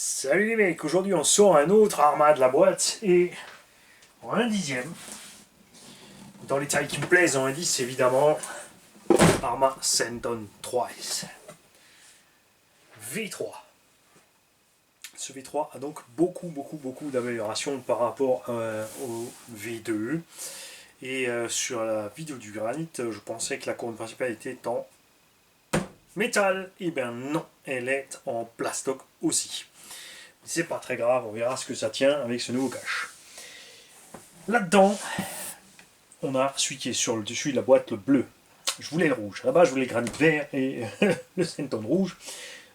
Salut les mecs, aujourd'hui on sort un autre Arma de la boîte et en 1/10. Dans les tailles qui me plaisent en 1/10 évidemment, Arma Senton 3S. V3. Ce V3 a donc beaucoup d'améliorations par rapport au V2. Et sur la vidéo du granit, je pensais que la couronne principale était en métal. Et bien non, elle est en plastoc aussi. C'est pas très grave, on verra ce que ça tient avec ce nouveau cache. Là-dedans, on a celui qui est sur le dessus de la boîte, le bleu. Je voulais le rouge. Là-bas, je voulais le granit vert et le Senton rouge.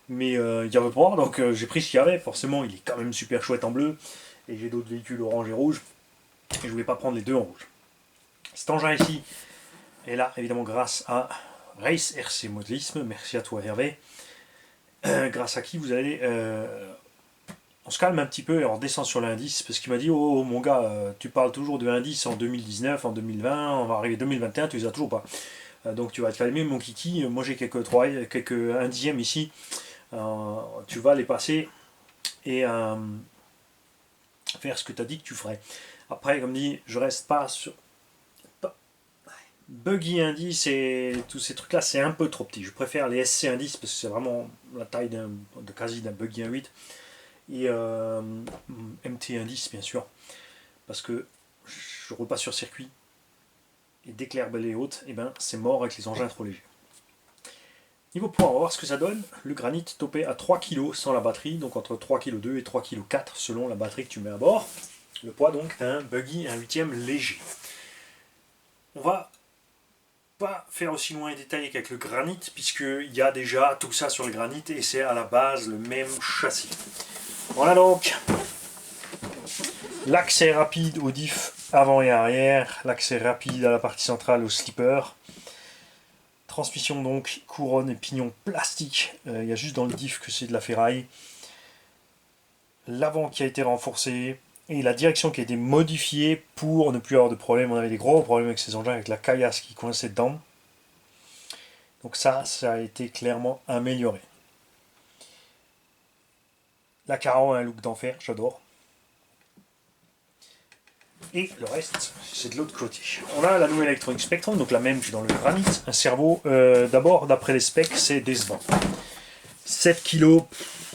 Mais il n'y avait pas, donc j'ai pris ce qu'il y avait. Forcément, il est quand même super chouette en bleu. Et j'ai d'autres véhicules orange et rouge. Et je voulais pas prendre les deux en rouge. Cet engin ici est là, évidemment, grâce à Race RC Modelisme. Merci à toi, Hervé. Grâce à qui vous allez... on se calme un petit peu et on redescend sur l'indice parce qu'il m'a dit oh mon gars tu parles toujours de indice en 2019, en 2020, on va arriver 2021, tu les as toujours pas. Donc tu vas te calmer mon kiki, moi j'ai quelques 1/10 ici, tu vas les passer et faire ce que tu as dit que tu ferais. Après comme dit, je reste pas sur buggy indice et tous ces trucs là, c'est un peu trop petit. Je préfère les SC indice parce que c'est vraiment la taille quasi d'un buggy 1.8. Et MT indice bien sûr, parce que je roule pas sur circuit et dès que l'herbe est haute, et ben c'est mort avec les engins trop légers. Niveau poids, on va voir ce que ça donne. Le granit topé à 3 kg sans la batterie, donc entre 3,2 kg et 3,4 kg selon la batterie que tu mets à bord. Le poids donc d'un buggy 1/8 léger. On va pas faire aussi loin et détaillé qu'avec le granit, puisqu'il y a déjà tout ça sur le granit et c'est à la base le même châssis. Voilà donc l'accès rapide au diff avant et arrière, l'accès rapide à la partie centrale au slipper, transmission donc couronne et pignon plastique, il y a juste dans le diff que c'est de la ferraille, l'avant qui a été renforcé et la direction qui a été modifiée pour ne plus avoir de problème. On avait des gros problèmes avec ces engins avec la caillasse qui coinçait dedans, donc ça a été clairement amélioré. La Caro a un look d'enfer, j'adore. Et le reste, c'est de l'autre côté. On a la nouvelle Electronic Spectrum, donc la même que dans le granit. Un cerveau, d'abord, d'après les specs, c'est décevant. 7 kg,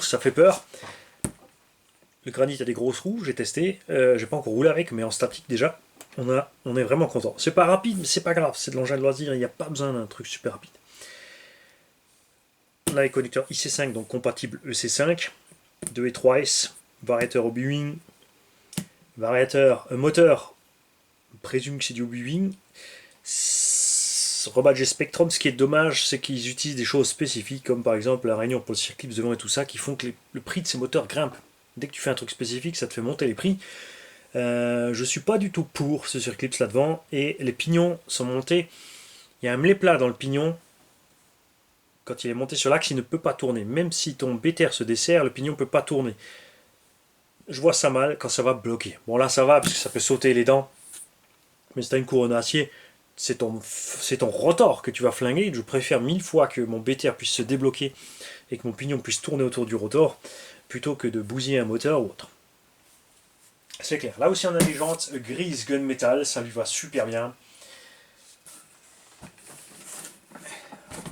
ça fait peur. Le granit a des grosses roues, j'ai testé. J'ai pas encore roulé avec, mais en statique déjà, on est vraiment content. C'est pas rapide, mais c'est pas grave. C'est de l'engin de loisir, il n'y a pas besoin d'un truc super rapide. On a les connecteurs IC5, donc compatible EC5. 2 et 3S, variateur Obi-Wan, moteur, on présume que c'est du Obi-Wan. Rebadgé Spectrum, ce qui est dommage, c'est qu'ils utilisent des choses spécifiques, comme par exemple la réunion pour le circlips devant et tout ça, qui font que le prix de ces moteurs grimpe. Dès que tu fais un truc spécifique, ça te fait monter les prix. Je suis pas du tout pour ce circlips là devant, et les pignons sont montés. Il y a un mêlé plat dans le pignon. Quand il est monté sur l'axe, il ne peut pas tourner. Même si ton BTR se desserre, le pignon ne peut pas tourner. Je vois ça mal quand ça va bloquer. Bon là ça va parce que ça peut sauter les dents. Mais si tu as une couronne d'acier, c'est ton rotor que tu vas flinguer. Je préfère 1000 fois que mon BTR puisse se débloquer et que mon pignon puisse tourner autour du rotor plutôt que de bousiller un moteur ou autre. C'est clair. Là aussi on a des jantes grises gunmetal, ça lui va super bien.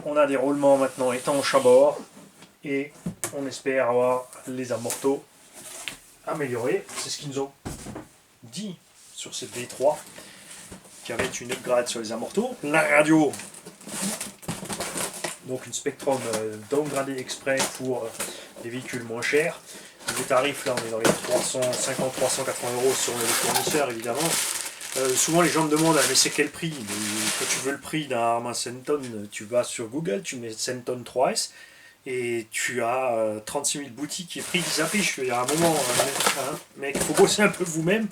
On a des roulements maintenant étanches à bord et on espère avoir les amortos améliorés. C'est ce qu'ils nous ont dit sur cette V3 qui avait une upgrade sur les amortos. La radio, donc une Spectrum downgradée exprès pour des véhicules moins chers. Les tarifs là on est dans les 350-380 € sur les fournisseurs évidemment. Souvent les gens me demandent mais c'est quel prix? Quand tu veux le prix d'un Arma Senton, tu vas sur Google, tu mets Senton 3S et tu as 36 000 boutiques et prix qui s'affichent. Il y a un moment, mec, il faut bosser un peu vous-même.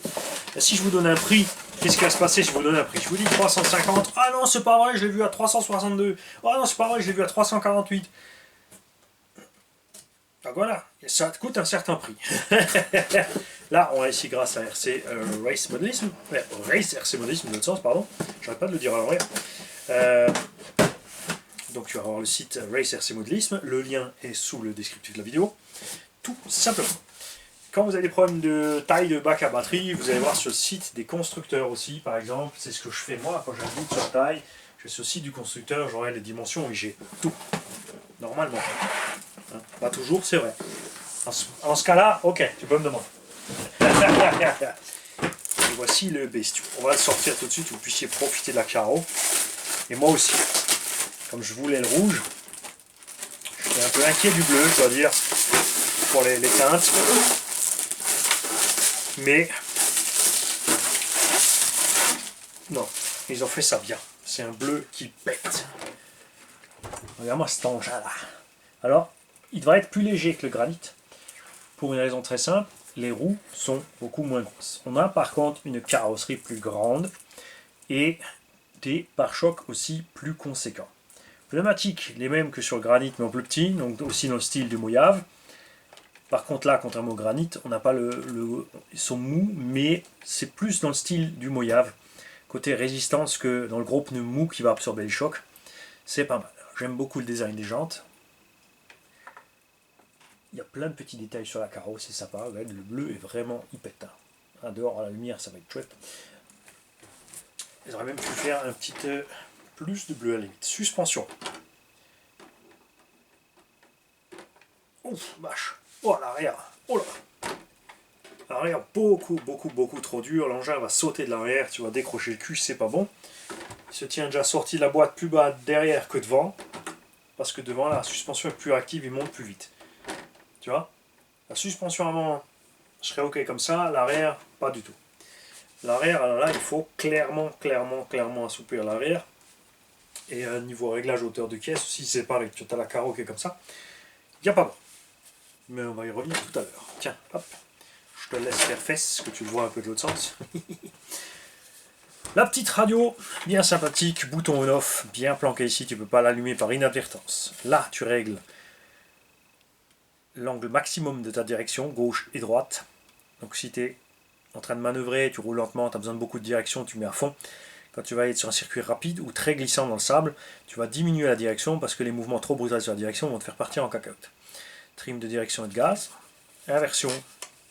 Si je vous donne un prix, qu'est-ce qui va se passer si je vous donne un prix? Je vous dis 350, ah non c'est pas vrai, je l'ai vu à 362, ah non c'est pas vrai, je l'ai vu à 348. Donc voilà, ça te coûte un certain prix. Là, on a ici grâce à RC Race Modelism, Race RC Modelisme, dans l'autre sens, pardon, j'arrête pas de le dire à l'envers. Donc tu vas avoir le site Race RC Modelisme, le lien est sous le descriptif de la vidéo. tout simplement. Quand vous avez des problèmes de taille de bac à batterie, vous allez voir sur le site des constructeurs aussi, par exemple. C'est ce que je fais moi quand j'ai un doute sur la taille. Je vais sur le site du constructeur, j'aurai les dimensions et j'ai tout. Normalement. Hein, pas toujours, c'est vrai. En ce cas-là, ok, tu peux me demander. Et voici le bestiau. On va le sortir tout de suite, que vous puissiez profiter de la carreau. Et moi aussi. Comme je voulais le rouge, j'étais un peu inquiet du bleu, je dois dire, pour les teintes. Mais non, ils ont fait ça bien. C'est un bleu qui pète. Regarde-moi cet engin-là. Alors, il devrait être plus léger que le granit. Pour une raison très simple, les roues sont beaucoup moins grosses. On a par contre une carrosserie plus grande et des pare-chocs aussi plus conséquents. Pneumatiques, les mêmes que sur le granit, mais en plus petit, donc aussi dans le style du Mojave. Par contre là, contrairement au granit, on n'a pas ils sont mous, mais c'est plus dans le style du Mojave. Côté résistance que dans le gros pneu mou qui va absorber les chocs. C'est pas mal. J'aime beaucoup le design des jantes. Il y a plein de petits détails sur la carreau, c'est sympa. Regarde, le bleu est vraiment hyper teint. Dehors à la lumière, ça va être chouette. J'aurais même pu faire un petit plus de bleu à la limite. Suspension. Ouf, vache. Oh, l'arrière. Oh là. L'arrière, beaucoup trop dur. L'engin va sauter de l'arrière. Tu vas décrocher le cul, c'est pas bon. Il se tient déjà sorti de la boîte plus bas derrière que devant. Parce que devant, la suspension est plus active, il monte plus vite. Tu vois? La suspension avant, je serais ok comme ça. L'arrière, pas du tout. L'arrière, alors là, il faut clairement assouplir l'arrière. Et niveau réglage hauteur de caisse aussi, c'est pareil. Tu as la carreau qui est comme ça. Il n'y a pas bon. Mais on va y revenir tout à l'heure. Tiens, hop. Je te laisse faire fesse, que tu le vois un peu de l'autre sens. La petite radio, bien sympathique, bouton on-off, bien planqué ici, tu ne peux pas l'allumer par inadvertance. Là, tu règles l'angle maximum de ta direction, gauche et droite. Donc si tu es en train de manœuvrer, tu roules lentement, tu as besoin de beaucoup de direction, tu mets à fond. Quand tu vas être sur un circuit rapide ou très glissant dans le sable, tu vas diminuer la direction parce que les mouvements trop brutaux sur la direction vont te faire partir en cacahuète. Trim de direction et de gaz, inversion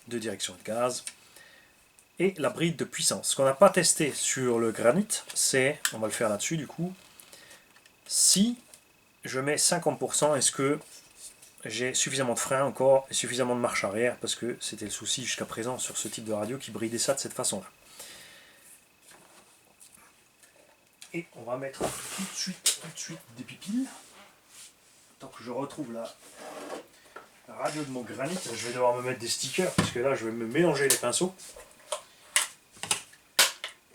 de direction et de gaz, et la bride de puissance. Ce qu'on n'a pas testé sur le granit, c'est, on va le faire là-dessus du coup, si je mets 50%, est-ce que j'ai suffisamment de frein encore et suffisamment de marche arrière, parce que c'était le souci jusqu'à présent sur ce type de radio qui bridait ça de cette façon-là. Et on va mettre tout de suite des pipilles. Tant que je retrouve la radio de mon granit, je vais devoir me mettre des stickers parce que là je vais me mélanger les pinceaux.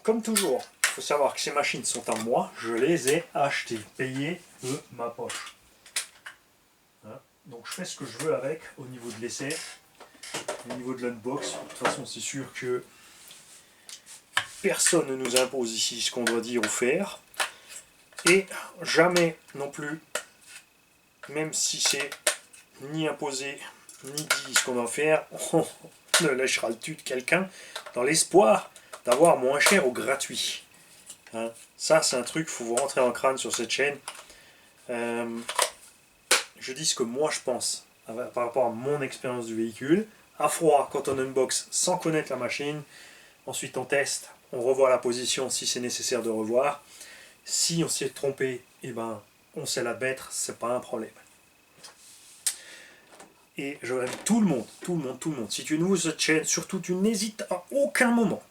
Comme toujours, il faut savoir que ces machines sont à moi, je les ai achetées, payées de ma poche. Hein, donc je fais ce que je veux avec au niveau de l'essai, au niveau de l'unbox. De toute façon, c'est sûr que personne ne nous impose ici ce qu'on doit dire ou faire. Et jamais non plus, même si c'est ni imposé, ni dit ce qu'on doit faire, on ne lâchera le tue de quelqu'un dans l'espoir d'avoir moins cher ou gratuit. Hein, ça, c'est un truc, il faut vous rentrer en crâne sur cette chaîne. Je dis ce que moi je pense par rapport à mon expérience du véhicule. À froid, quand on unbox sans connaître la machine, ensuite on teste, on revoit la position si c'est nécessaire de revoir. Si on s'est trompé, eh ben, on sait l'admettre, c'est pas un problème. Et je invite tout le monde. Si tu es nouveau sur cette chaîne, surtout tu n'hésites à aucun moment.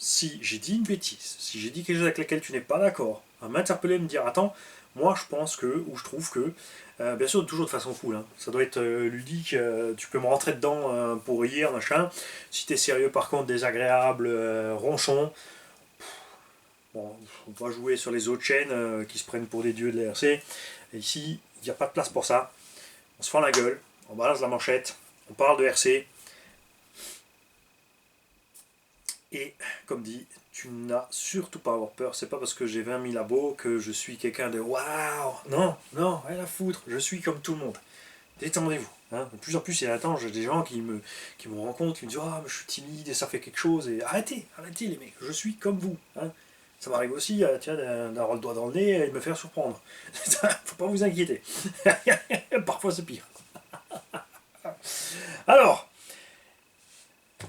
Si j'ai dit une bêtise, si j'ai dit quelque chose avec lequel tu n'es pas d'accord, à m'interpeller, me dire attends, moi je pense que, ou je trouve que, bien sûr toujours de façon cool, hein. Ça doit être ludique, tu peux me rentrer dedans pour rire, machin. Si tu es sérieux par contre, désagréable, ronchon, bon, on va jouer sur les autres chaînes qui se prennent pour des dieux de l'ERC. Et ici, il n'y a pas de place pour ça. On se fend la gueule, on balance la manchette, on parle de RC. Et comme dit, tu n'as surtout pas à avoir peur. C'est pas parce que j'ai 20 000 abos que je suis quelqu'un de waouh. Non, rien à foutre. Je suis comme tout le monde. Détendez-vous. Hein. De plus en plus, il y a un temps, j'ai des gens qui me rencontrent, qui me disent ah, je suis timide et ça fait quelque chose. Et arrêtez les mecs. Je suis comme vous. Hein. Ça m'arrive aussi d'avoir le doigt dans le nez et de me faire surprendre. Faut pas vous inquiéter. Parfois c'est pire. Alors,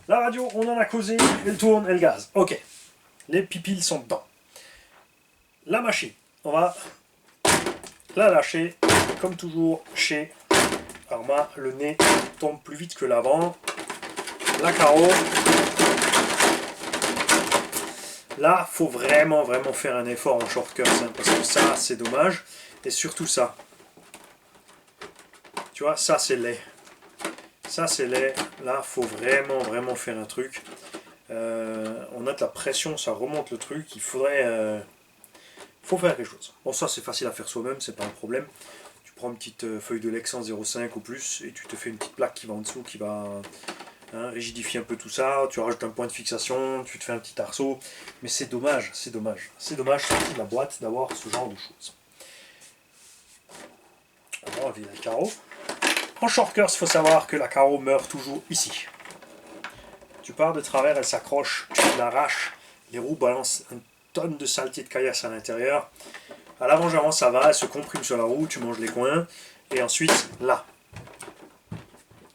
la radio, on en a causé, elle tourne, elle gaze. Ok, les pipiles sont dedans. La machine, on va la lâcher, comme toujours chez Arma, le nez tombe plus vite que l'avant. La carreau. Là, faut vraiment faire un effort en shortcut, hein, parce que ça, c'est dommage. Et surtout ça. Tu vois, ça, c'est laid. Ça, c'est laid. Là, faut vraiment faire un truc. On a de la pression, ça remonte le truc. Il faudrait... faut faire quelque chose. Bon, ça, c'est facile à faire soi-même, c'est pas un problème. Tu prends une petite feuille de Lexan 0,5 ou plus, et tu te fais une petite plaque qui va en dessous, qui va... rigidifier un peu tout ça, tu rajoutes un point de fixation, tu te fais un petit arceau, mais c'est dommage, c'est dommage. C'est dommage sorti de la boîte d'avoir ce genre de choses. On va enlever la carreau. En shortcut, il faut savoir que la carreau meurt toujours ici. Tu pars de travers, elle s'accroche, tu l'arraches, les roues balancent une tonne de saleté de caillasse à l'intérieur. À l'avant-avant, ça va, elle se comprime sur la roue, tu manges les coins, et ensuite, là.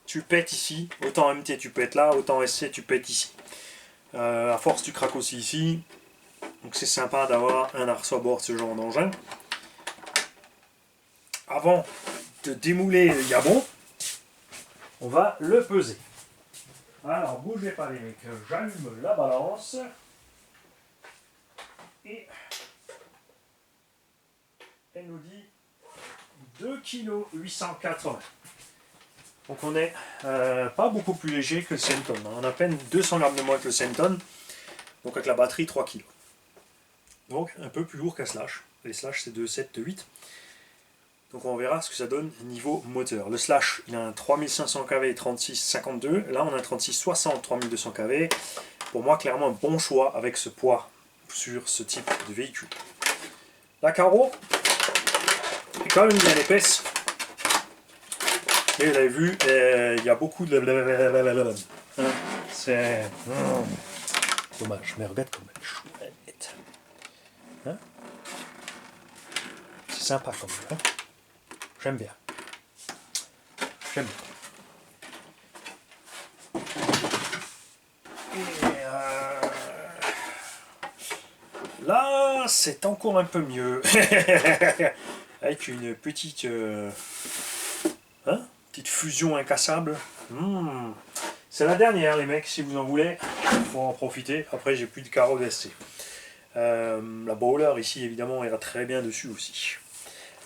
Tu pètes ici, autant MT tu pètes là, autant SC tu pètes ici. À force tu craques aussi ici, donc c'est sympa d'avoir un arceau à bord de ce genre d'engin. Avant de démouler le Yabon, on va le peser. Alors bougez pas les mecs, j'allume la balance et elle nous dit 2,880 kg. Donc on est pas beaucoup plus léger que le Senton. On a à peine 200 grammes de moins que le Senton. Donc avec la batterie 3 kg. Donc un peu plus lourd qu'un Slash. Les Slash c'est 2,7, 2,8. Donc on verra ce que ça donne niveau moteur. Le Slash il a un 3500 kV 3652. Là on a un 3660 3200 kV. Pour moi clairement un bon choix avec ce poids sur ce type de véhicule. La carreau est quand même bien épaisse. Et vous avez vu, il y a beaucoup de... Hein, c'est... dommage, mais regarde comme elle est chouette. Hein, c'est sympa comme ça. Hein, j'aime bien. J'aime bien. Et là, c'est encore un peu mieux. Avec une petite... hein, petite fusion incassable. C'est la dernière les mecs, si vous en voulez, il faut en profiter. Après j'ai plus de carreaux d'SC. La Bowler ici évidemment ira très bien dessus aussi.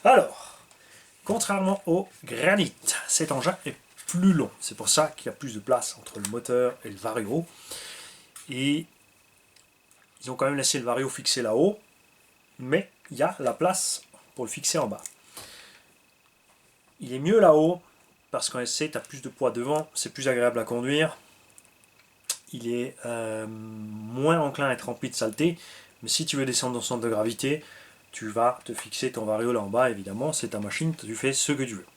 Alors, contrairement au Granit, cet engin est plus long. C'est pour ça qu'il y a plus de place entre le moteur et le Vario. Et ils ont quand même laissé le Vario fixé là-haut, mais il y a la place pour le fixer en bas. Il est mieux là-haut, parce qu'en SC, tu as plus de poids devant, c'est plus agréable à conduire. Il est moins enclin à être rempli de saleté, mais si tu veux descendre dans le centre de gravité, tu vas te fixer ton Vario là en bas, évidemment, c'est ta machine, tu fais ce que tu veux.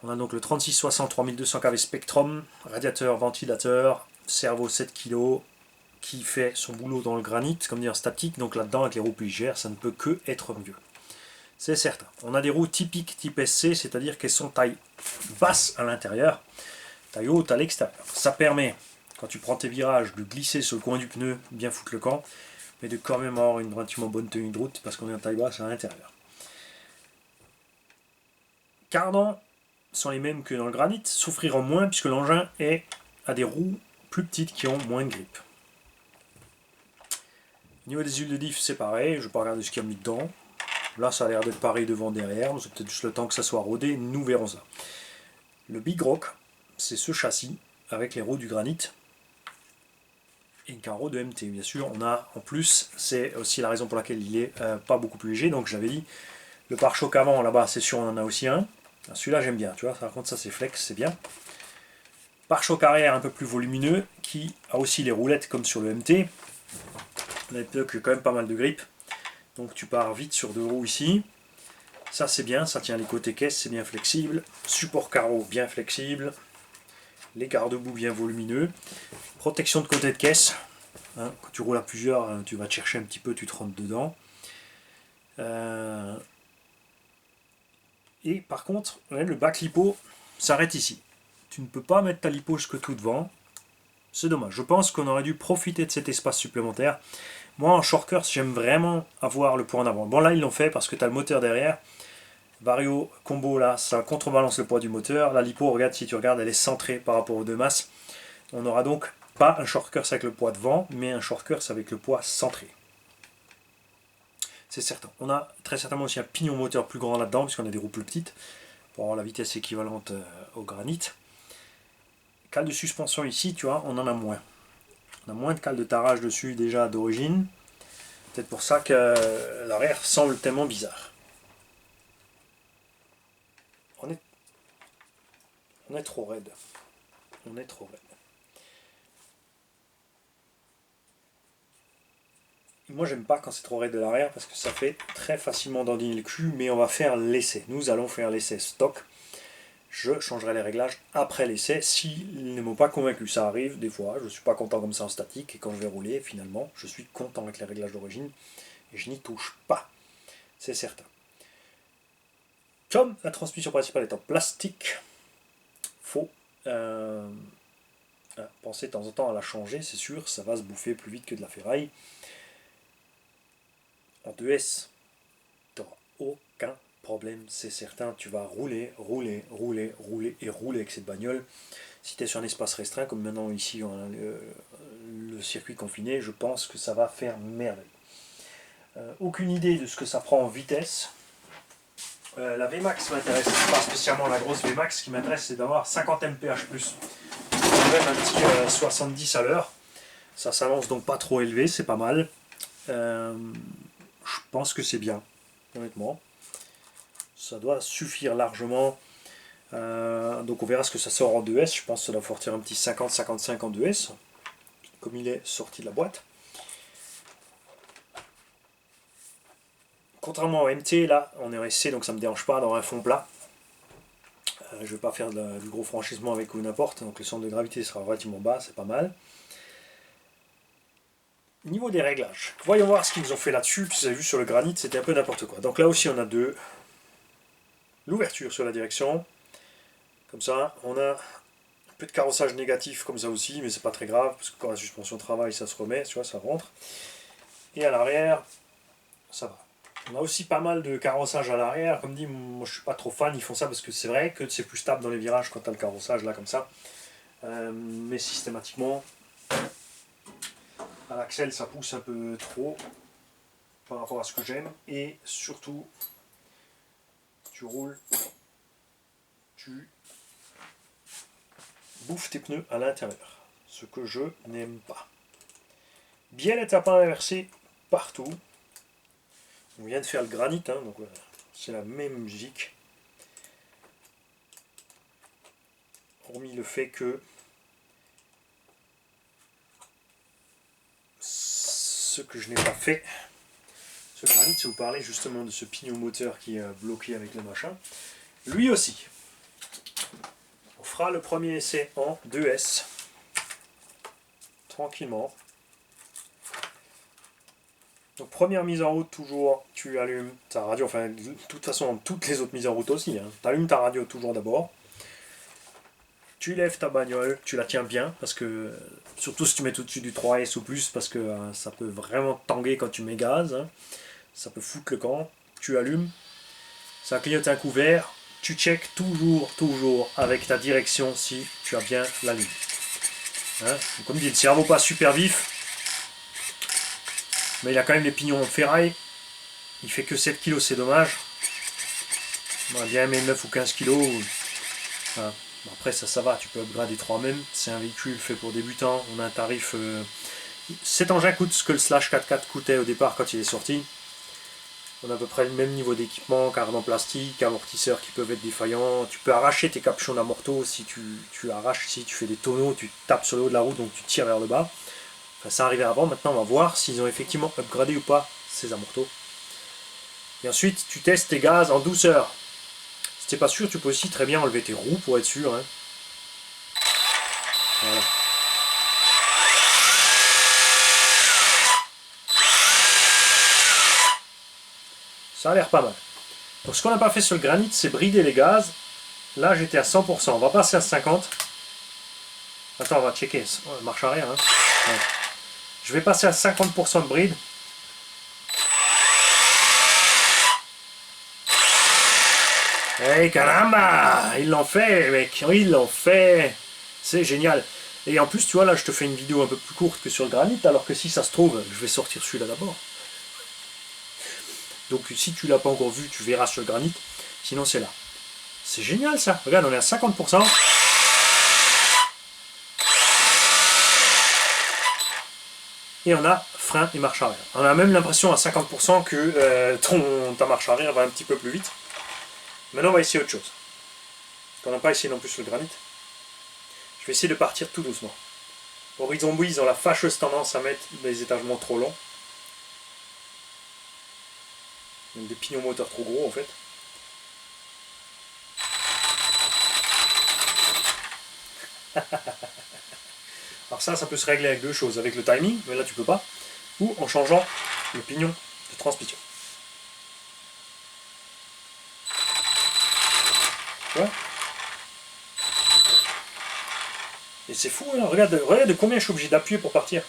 On a donc le 3660 3200 kV Spectrum, radiateur, ventilateur, cerveau 7 kg, qui fait son boulot dans le granit, comme dire statique, donc là-dedans avec les roues plus légères, ça ne peut que être mieux. C'est certain. On a des roues typiques type SC, c'est-à-dire qu'elles sont taille basse à l'intérieur, taille haute à l'extérieur. Ça permet, quand tu prends tes virages, de glisser sur le coin du pneu, bien foutre le camp, mais de quand même avoir une relativement bonne tenue de route, parce qu'on est en taille basse à l'intérieur. Cardans sont les mêmes que dans le granit, souffriront moins, puisque l'engin a des roues plus petites qui ont moins de grippe. Au niveau des huiles de diff, c'est pareil, je ne vais pas regarder ce qu'il y a mis dedans. Là, ça a l'air d'être pareil devant, derrière. C'est peut-être juste le temps que ça soit rodé. Nous verrons ça. Le Big Rock, c'est ce châssis avec les roues du granit et une carreau de MT. Bien sûr, on a en plus, c'est aussi la raison pour laquelle il est pas beaucoup plus léger. Donc, j'avais dit, le pare-choc avant, là-bas, c'est sûr, on en a aussi un. Celui-là, j'aime bien. Tu vois, par contre, ça, c'est flex, c'est bien. Pare-choc arrière un peu plus volumineux qui a aussi les roulettes comme sur le MT. On a quand même pas mal de grippe. Donc tu pars vite sur deux roues ici. Ça c'est bien, ça tient les côtés caisse, c'est bien flexible. Support carreau bien flexible. Les garde-boue bien volumineux. Protection de côté de caisse. Hein, quand tu roules à plusieurs, tu vas te chercher un petit peu, tu te rentres dedans. Et par contre, le bac lipo s'arrête ici. tu ne peux pas mettre ta lipo jusque tout devant. C'est dommage. Je pense qu'on aurait dû profiter de cet espace supplémentaire. Moi, en short course, j'aime vraiment avoir le poids en avant. Bon, là, ils l'ont fait parce que tu as le moteur derrière. Vario combo, là, ça contrebalance le poids du moteur. La lipo, regarde, si tu regardes, elle est centrée par rapport aux deux masses. On n'aura donc pas un short course avec le poids devant, mais un short course avec le poids centré. C'est certain. On a très certainement aussi un pignon moteur plus grand là-dedans, puisqu'on a des roues plus petites, pour avoir la vitesse équivalente au granit. Cale de suspension ici, tu vois, on en a moins. On a moins de cale de tarage dessus déjà d'origine. Peut-être pour ça que l'arrière semble tellement bizarre. On est trop raide. On est trop raide. Moi, j'aime pas quand c'est trop raide de l'arrière parce que ça fait très facilement dandiner le cul, mais on va faire l'essai. Nous allons faire l'essai stock. Je changerai les réglages après l'essai s'ils ne m'ont pas convaincu. Ça arrive des fois, je ne suis pas content comme ça en statique et quand je vais rouler, finalement, je suis content avec les réglages d'origine et je n'y touche pas. C'est certain. Comme la transmission principale est en plastique, faut penser de temps en temps à la changer, c'est sûr, ça va se bouffer plus vite que de la ferraille. En 2S, tu n'auras aucun problème, c'est certain, tu vas rouler avec cette bagnole. Si tu es sur un espace restreint, comme maintenant ici on a le circuit confiné, je pense que ça va faire merveille. Aucune idée de ce que ça prend en vitesse. La VMAX m'intéresse, pas spécialement la grosse VMAX, ce qui m'intéresse c'est d'avoir 50 mph+. Même un petit 70 à l'heure. Ça s'avance donc pas trop élevé, c'est pas mal. Je pense que c'est bien, honnêtement. Ça doit suffire largement. Donc on verra ce que ça sort en 2S. Je pense que ça doit sortir un petit 50-55 en 2S, comme il est sorti de la boîte. Contrairement au MT, là, on est en SC, donc ça ne me dérange pas dans un fond plat. Je ne vais pas faire du gros franchissement avec ou n'importe, donc le centre de gravité sera relativement bas, c'est pas mal. Niveau des réglages, voyons voir ce qu'ils nous ont fait là-dessus. Vous avez vu sur le granit, c'était un peu n'importe quoi. Donc là aussi, on a l'ouverture sur la direction. Comme ça, on a un peu de carrossage négatif comme ça aussi, mais c'est pas très grave, parce que quand la suspension travaille, ça se remet, tu vois, ça rentre. Et à l'arrière, ça va. On a aussi pas mal de carrossage à l'arrière. Comme dit, moi je suis pas trop fan, ils font ça parce que c'est vrai que c'est plus stable dans les virages quand tu as le carrossage là comme ça. Mais systématiquement, à l'axel ça pousse un peu trop par rapport à ce que j'aime. Et surtout, tu roules, tu bouffes tes pneus à l'intérieur. Ce que je n'aime pas. Bielle à pas inversée partout. On vient de faire le granit, hein, donc voilà, c'est la même musique. Hormis le fait que ce que je n'ai pas fait, ce granit, c'est vous parler justement de ce pignon moteur qui est bloqué avec le machin. Lui aussi. On fera le premier essai en 2S. Tranquillement. Donc première mise en route, toujours, tu allumes ta radio, enfin de toute façon toutes les autres mises en route aussi, hein. Tu allumes ta radio toujours d'abord, tu lèves ta bagnole, tu la tiens bien, parce que, surtout si tu mets au-dessus du 3S ou plus, parce que ça peut vraiment tanguer quand tu mets gaz, hein. Ça peut foutre le camp, tu allumes, ça clignote un coup vert, tu checkes toujours avec ta direction si tu as bien la ligne. Hein. Comme dit, le cerveau pas super vif, mais il a quand même les pignons en ferraille. Il fait que 7 kg, c'est dommage. On va bien mettre 9 ou 15 kg. Voilà. Après, ça va, tu peux upgrader 3 même. C'est un véhicule fait pour débutants. On a un tarif. Cet engin coûte ce que le Slash 4x4 coûtait au départ quand il est sorti. On a à peu près le même niveau d'équipement, cadre en plastique, amortisseurs qui peuvent être défaillants. Tu peux arracher tes capuchons d'amorto si tu arraches, si tu fais des tonneaux, tu tapes sur le haut de la route, donc tu tires vers le bas. Enfin, ça arrivait avant, maintenant on va voir s'ils ont effectivement upgradé ou pas ces amortos. Et ensuite, tu testes tes gaz en douceur. Si t'es pas sûr, tu peux aussi très bien enlever tes roues pour être sûr. Hein. Voilà. Ça a l'air pas mal. Donc ce qu'on n'a pas fait sur le granit, c'est brider les gaz. Là, j'étais à 100%. On va passer à 50%. Attends, on va checker. Marche arrière. Hein. Ouais. Je vais passer à 50% de bride. Hey caramba! Ils l'ont fait, mec! Ils l'ont fait! C'est génial! Et en plus, tu vois, là, je te fais une vidéo un peu plus courte que sur le granit, alors que si ça se trouve, je vais sortir celui-là d'abord. Donc, si tu l'as pas encore vu, tu verras sur le granit. Sinon, c'est là. C'est génial, ça! Regarde, on est à 50%. Et on a frein et marche arrière. On a même l'impression à 50% que ta marche arrière va un petit peu plus vite. Maintenant, on va essayer autre chose. Parce qu'on n'a pas essayé non plus sur le granit. Je vais essayer de partir tout doucement. Horizon Bois, ils ont la fâcheuse tendance à mettre des étagements trop longs. Donc des pignons moteurs trop gros en fait. Alors ça peut se régler avec deux choses. Avec le timing, mais là tu peux pas. Ou en changeant le pignon de transmission. Tu vois? Et c'est fou, hein. Regarde de combien je suis obligé d'appuyer pour partir.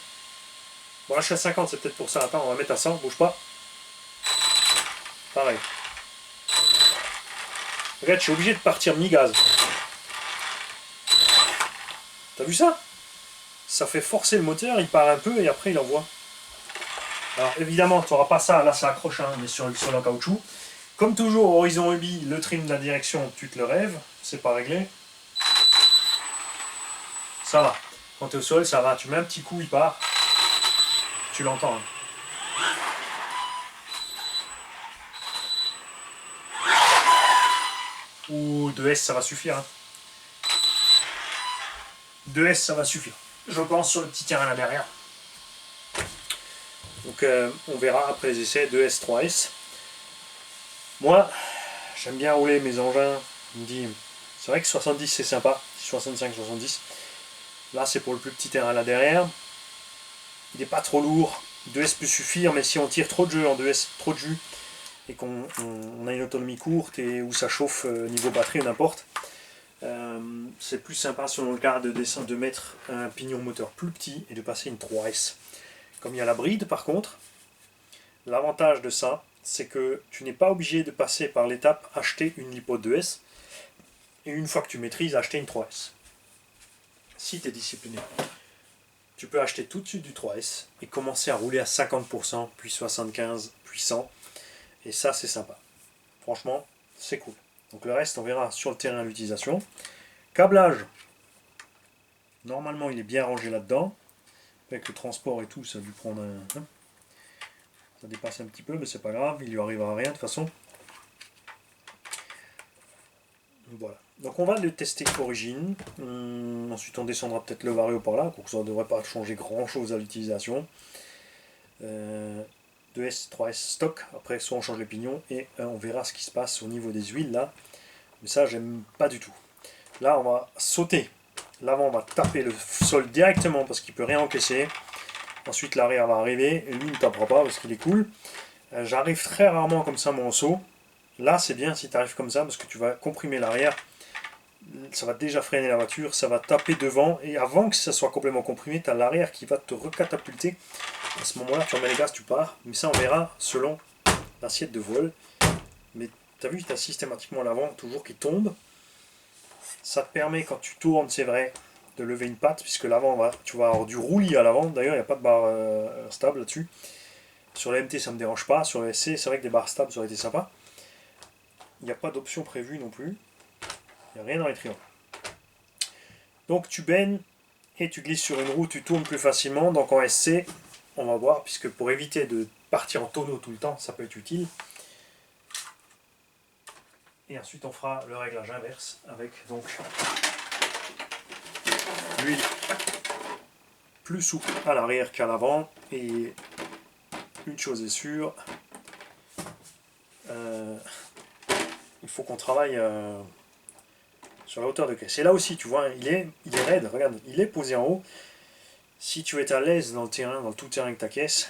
Bon là je suis à 50, c'est peut-être pour ça. Attends, on va mettre à 100, bouge pas. Pareil. Regarde, je suis obligé de partir mi-gaz. T'as vu ça? Ça fait forcer le moteur, il part un peu et après il envoie. Alors évidemment, tu n'auras pas ça, là ça accroche, hein, mais sur le sol en caoutchouc. Comme toujours, horizon Ubi, le trim de la direction, tu te le rêves, c'est pas réglé. Ça va. Quand tu es au sol, ça va. Tu mets un petit coup, il part. Tu l'entends. Hein. Ou 2S, ça va suffire. Hein. 2S, ça va suffire. Je pense sur le petit terrain là derrière. Donc on verra après les essais 2S, 3S. Moi, j'aime bien rouler mes engins. Je me dis, c'est vrai que 70 c'est sympa. 65, 70. Là, c'est pour le plus petit terrain là derrière. Il n'est pas trop lourd. 2S peut suffire, mais si on tire trop de jeu en 2S, trop de jus, et qu'on a une autonomie courte et où ça chauffe niveau batterie ou n'importe, c'est plus sympa selon le cas de descendre, de mettre un pignon moteur plus petit et de passer une 3S. Comme il y a la bride par contre, l'avantage de ça, c'est que tu n'es pas obligé de passer par l'étape acheter une lipo 2S et une fois que tu maîtrises, acheter une 3S. Si tu es discipliné. Tu peux acheter tout de suite du 3S et commencer à rouler à 50%, puis 75%, puis 100%. Et ça, c'est sympa. Franchement, c'est cool. Donc le reste, on verra sur le terrain l'utilisation. Câblage. Normalement, il est bien rangé là-dedans. Avec le transport et tout, ça a dû prendre un... Ça dépasse un petit peu, mais c'est pas grave. Il lui arrivera rien de toute façon. Voilà. Donc on va le tester origine. Ensuite, on descendra peut-être le vario par là. Donc ça ne devrait pas changer grand-chose à l'utilisation. 2S, 3S stock. Après, soit on change les pignons et on verra ce qui se passe au niveau des huiles là. Mais ça, j'aime pas du tout. Là, on va sauter. L'avant va taper le sol directement parce qu'il ne peut rien encaisser. Ensuite, l'arrière va arriver. Et lui, il ne tapera pas parce qu'il est cool. J'arrive très rarement comme ça, mon saut. Là, c'est bien si tu arrives comme ça parce que tu vas comprimer l'arrière. Ça va déjà freiner la voiture. Ça va taper devant. Et avant que ça soit complètement comprimé, tu as l'arrière qui va te recatapulter. À ce moment-là, tu remets les gaz, tu pars. Mais ça, on verra selon l'assiette de vol. Mais tu as vu, tu as systématiquement l'avant toujours qui tombe. Ça te permet, quand tu tournes, c'est vrai, de lever une patte, puisque l'avant, tu vas avoir du roulis à l'avant. D'ailleurs, il n'y a pas de barre stable là-dessus. Sur le MT, ça ne me dérange pas. Sur le SC, c'est vrai que des barres stables, ça aurait été sympa. Il n'y a pas d'option prévue non plus. Il n'y a rien dans les triangles. Donc, tu baignes et tu glisses sur une roue, tu tournes plus facilement. Donc, en SC, on va voir, puisque pour éviter de partir en tonneau tout le temps, ça peut être utile. Et ensuite, on fera le réglage inverse avec donc l'huile plus souple à l'arrière qu'à l'avant. Et une chose est sûre, il faut qu'on travaille sur la hauteur de caisse. Et là aussi, tu vois, il est raide, regarde, il est posé en haut. Si tu es à l'aise dans le terrain, dans le tout terrain avec ta caisse,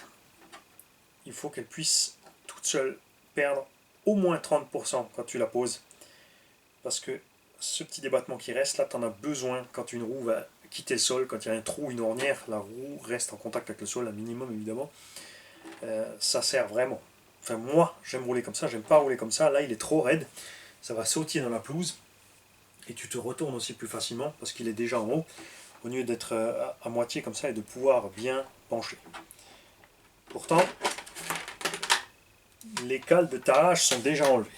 il faut qu'elle puisse toute seule perdre au moins 30% quand tu la poses. Parce que ce petit débattement qui reste, là, tu en as besoin quand une roue quitter le sol. Quand il y a un trou, une ornière, la roue reste en contact avec le sol, un minimum évidemment. Ça sert vraiment. Enfin moi, j'aime rouler comme ça, j'aime pas rouler comme ça. Là, il est trop raide, ça va sautiller dans la pelouse. Et tu te retournes aussi plus facilement parce qu'il est déjà en haut, au lieu d'être à moitié comme ça et de pouvoir bien pencher. Pourtant, les cales de tarage sont déjà enlevées.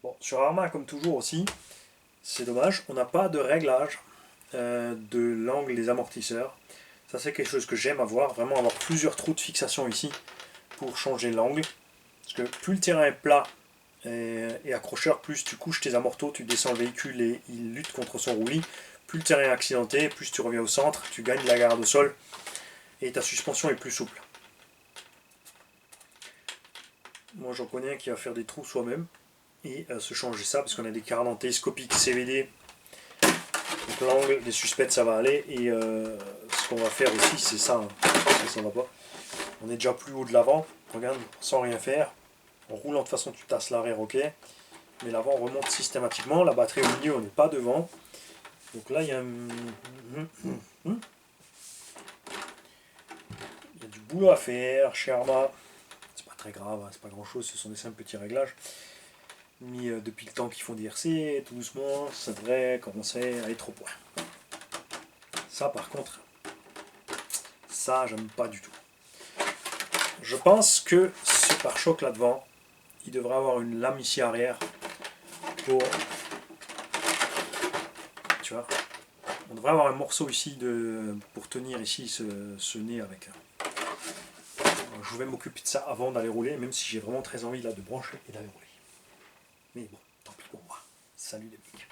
Bon, sur Arma, comme toujours aussi, c'est dommage, on n'a pas de réglage de l'angle des amortisseurs. Ça, c'est quelque chose que j'aime avoir, vraiment avoir plusieurs trous de fixation ici pour changer l'angle. Parce que plus le terrain est plat et accrocheur, plus tu couches tes amortos, tu descends le véhicule et il lutte contre son roulis. Plus le terrain est accidenté, plus tu reviens au centre, tu gagnes la garde au sol et ta suspension est plus souple. Moi j'en connais un qui va faire des trous soi-même et se changer ça parce qu'on a des carans télescopiques CVD. Donc l'angle des suspects ça va aller et ce qu'on va faire aussi c'est ça, hein. Ça va pas. On est déjà plus haut de l'avant, regarde, sans rien faire. En roulant de toute façon tu tasses l'arrière, ok. Mais l'avant remonte systématiquement, la batterie au milieu on n'est pas devant. Donc là il y a il y a du boulot à faire chez Arma. C'est pas très grave, hein, c'est pas grand chose, ce sont des simples petits réglages. Mais depuis le temps qu'ils font des RC, tout doucement, ça devrait commencer à être au point. Ça par contre, ça j'aime pas du tout. Je pense que ce pare-choc là devant, il devrait avoir une lame ici arrière pour, tu vois, on devrait avoir un morceau ici pour tenir ici ce nez avec. Alors, je vais m'occuper de ça avant d'aller rouler, même si j'ai vraiment très envie là de brancher et d'aller rouler. Mais bon, tant pis pour moi. Salut les mecs.